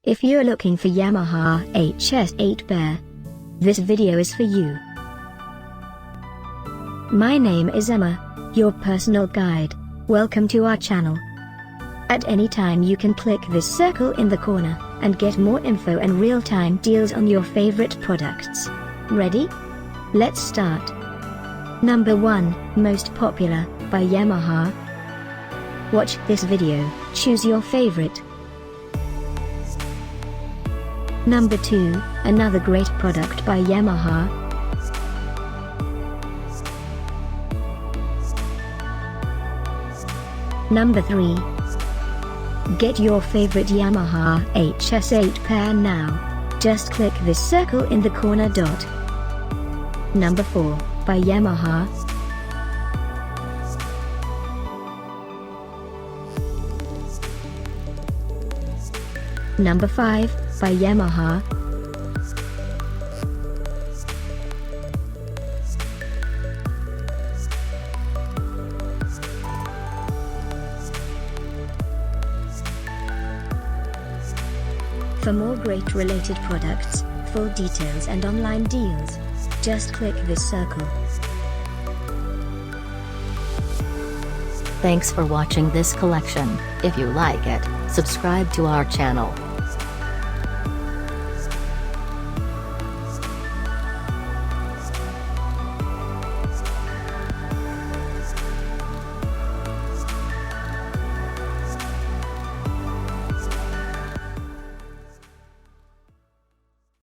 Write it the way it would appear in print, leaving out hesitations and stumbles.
If you're looking for Yamaha Hs8 pair, this video is for you. My name is Emma, your personal guide. Welcome to our channel. At any time you can click this circle in the corner, and get more info and real-time deals on your favorite products. Ready? Let's start. Number 1, Most Popular, by Yamaha. Watch this video, choose your favorite. Number 2, another great product by Yamaha. Number 3. Get your favorite Yamaha Hs8 pair now. Just click this circle in the corner dot. Number 4, by Yamaha. Number 5, by Yamaha. For more great related products, full details and online deals, just click this circle. Thanks for watching this collection. If you like it, subscribe to our channel.